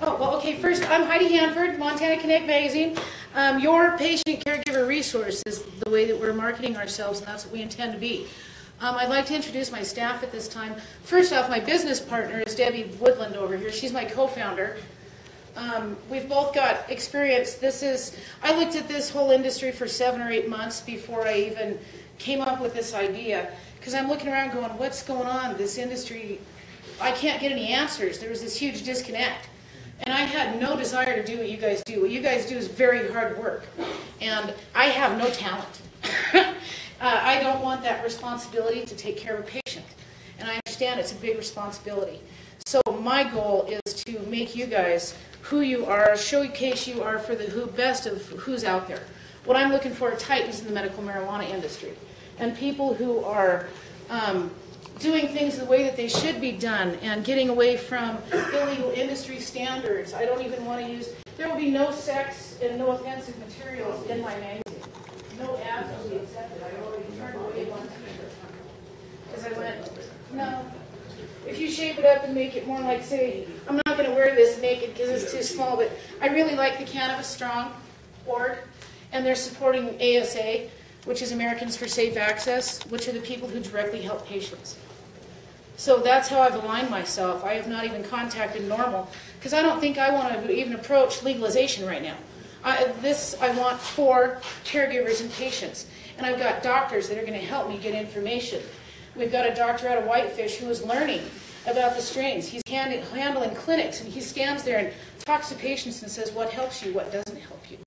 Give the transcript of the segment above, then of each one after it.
Oh, well, okay, first, I'm Heidi Hanford, Montana Connect Magazine. Your patient caregiver resource is the way that we're marketing ourselves, and that's what we intend to be. I'd like to introduce my staff at this time. First off, my business partner is Debbie Woodland over here. She's my co-founder. We've both got experience. I looked at this whole industry for 7 or 8 months before I even came up with this idea, because I'm looking around going, what's going on? This industry, I can't get any answers. There was this huge disconnect. And I had no desire to do what you guys do. What you guys do is very hard work. And I have no talent. I don't want that responsibility to take care of a patient. And I understand it's a big responsibility. So my goal is to make you guys who you are, showcase you are for the best of who's out there. What I'm looking for are titans in the medical marijuana industry. And people who are doing things the way that they should be done and getting away from illegal industry standards. I don't even want to use, there will be no sex and no offensive materials in my magazine. No ads will be accepted. I already turned away one t-shirt because I went, no. If you shape it up and make it more like, say, I'm not going to wear this naked because it's too small, but I really like the Cannabis Strong org, and they're supporting ASA, which is Americans for Safe Access, which are the people who directly help patients. So that's how I've aligned myself. I have not even contacted NORML, because I don't think I want to even approach legalization right now. I want for caregivers and patients. And I've got doctors that are going to help me get information. We've got a doctor out of Whitefish who is learning about the strains. He's handling clinics, and he stands there and talks to patients and says what helps you, what doesn't help you.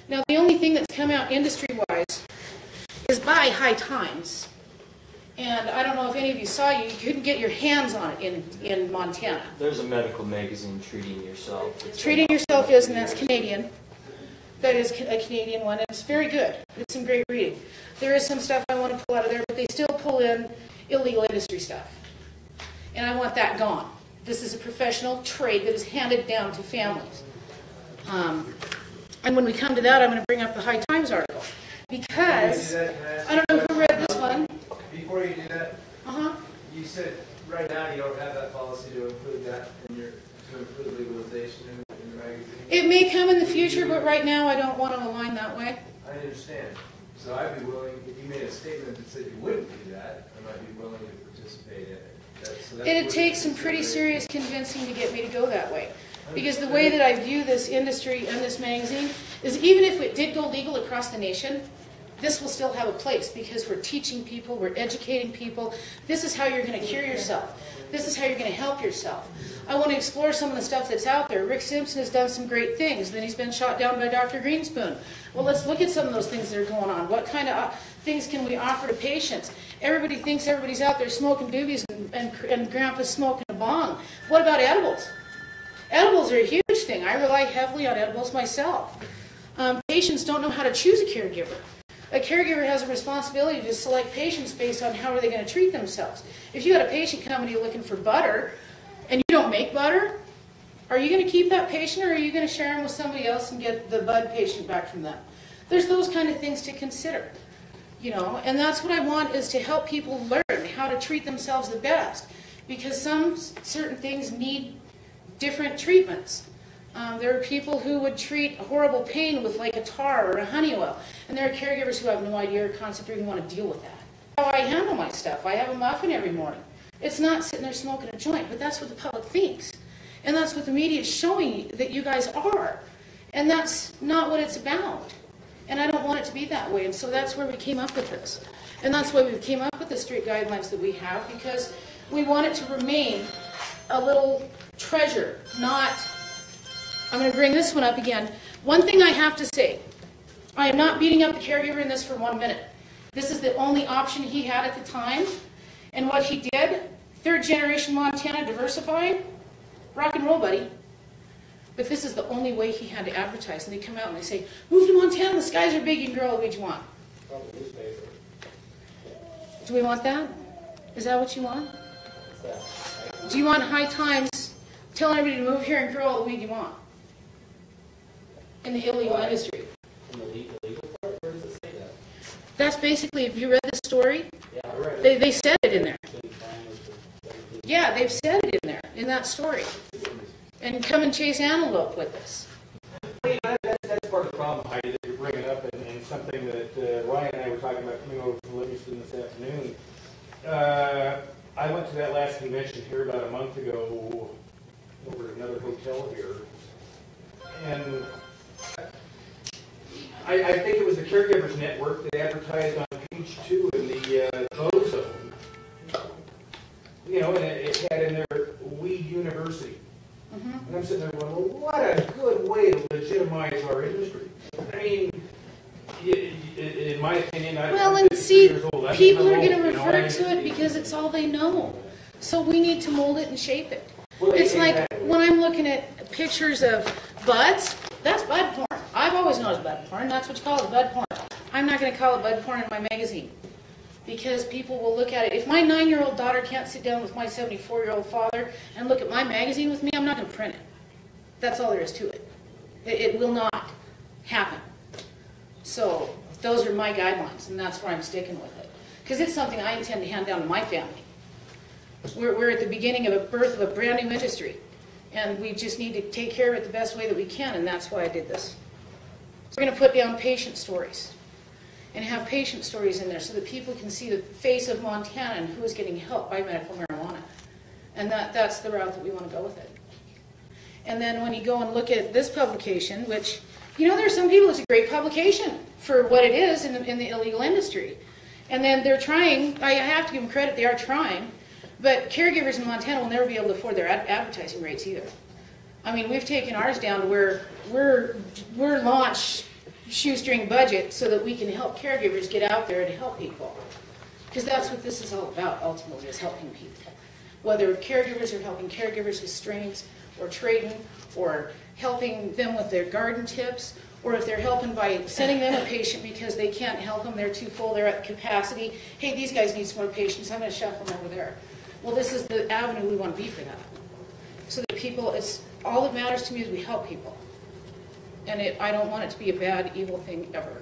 Now, the only thing that's come out industry-wise is by High Times. And I don't know if any of you saw it, you couldn't get your hands on it in Montana. There's a medical magazine, Treating Yourself. Treating Yourself is, and that's Canadian. That is a Canadian one, and it's very good. It's some great reading. There is some stuff I want to pull out of there, but they still pull in illegal industry stuff. And I want that gone. This is a professional trade that is handed down to families. And when we come to that, I'm going to bring up the High Times article. Because, I don't know who read this one. Before you do that, you said right now you don't have that policy to include that to include legalization in the magazine. It may come in the future, but right now I don't want to align that way. I understand. So I'd be willing, if you made a statement that said you wouldn't do that, I might be willing to participate in it. It'd take some pretty serious convincing to get me to go that way. Because the way that I view this industry and this magazine is even if it did go legal across the nation, this will still have a place because we're teaching people, we're educating people. This is how you're going to cure yourself. This is how you're going to help yourself. I want to explore some of the stuff that's out there. Rick Simpson has done some great things. Then he's been shot down by Dr. Greenspoon. Well, let's look at some of those things that are going on. What kind of things can we offer to patients? Everybody thinks everybody's out there smoking doobies and grandpa's smoking a bong. What about edibles? Edibles are a huge thing. I rely heavily on edibles myself. Patients don't know how to choose a caregiver. A caregiver has a responsibility to select patients based on how are they going to treat themselves. If you got a patient coming to you looking for butter, and you don't make butter, are you going to keep that patient, or are you going to share them with somebody else and get the bud patient back from them? There's those kind of things to consider, you know, and that's what I want is to help people learn how to treat themselves the best, because some certain things need different treatments. There are people who would treat horrible pain with like a tar or a honey oil, and there are caregivers who have no idea or concept or even want to deal with that. How I handle my stuff, I have a muffin every morning. It's not sitting there smoking a joint, but that's what the public thinks. And that's what the media is showing that you guys are. And that's not what it's about. And I don't want it to be that way. And so that's where we came up with this. And that's why we came up with the strict guidelines that we have, because we want it to remain a little treasure, not... I'm going to bring this one up again. One thing I have to say, I am not beating up the caregiver in this for 1 minute. This is the only option he had at the time. And what he did, third generation Montana diversified, rock and roll, buddy. But this is the only way he had to advertise. And they come out and they say, move to Montana, the skies are big, you can grow all the way you want. Do we want that? Is that what you want? Do you want High Times telling everybody to move here and grow all the weed you want? In the illegal industry. In the legal part, where does it say that? That's basically, if you read the story, Yeah, I read it. they said it in there. Yeah, they've said it in there, in that story. and come and chase antelope with us. That's part of the problem, Heidi, that you're bringing up, and something that Ryan and I were talking about coming over from Livingston this afternoon. I went to that last convention here about a month ago over at another hotel here, and I think it was the Caregivers Network that advertised on page 2 in the Ozone. You know, and it had in there Weed University. And I'm sitting there going, well, what a good way to legitimize our industry. I mean, in my opinion, Well, and see, people are going to refer to it because it's all they know. So we need to mold it and shape it. Well, It's like exactly. when I'm looking at pictures of buds, that's bud porn. I've always known it's bud porn. That's what you call it, bud porn. I'm not going to call it bud porn in my magazine because people will look at it. If my 9-year-old daughter can't sit down with my 74-year-old father and look at my magazine with me, I'm not going to print it. That's all there is to it. It will not happen. So those are my guidelines, and that's where I'm sticking with it. Because it's something I intend to hand down to my family. We're at the beginning of a birth of a brand new industry, and we just need to take care of it the best way that we can, and that's why I did this. So we're going to put down patient stories and have patient stories in there so that people can see the face of Montana and who is getting help by medical marijuana. And that's the route that we want to go with it. And then when you go and look at this publication, which, you know, there are some people, it's a great publication for what it is in the illegal industry. And then they're trying, I have to give them credit, they are trying, but caregivers in Montana will never be able to afford their advertising rates either. I mean, we've taken ours down to where we're launched shoestring budget so that we can help caregivers get out there and help people. Because that's what this is all about, ultimately, is helping people. Whether caregivers are helping caregivers with strains, or trading, or helping them with their garden tips, or if they're helping by sending them a patient because they can't help them, they're too full, they're at capacity. Hey, these guys need some more patients, I'm going to shuffle them over there. Well, this is the avenue we want to be for that. So that people, it's all that matters to me is we help people. And I don't want it to be a bad, evil thing ever.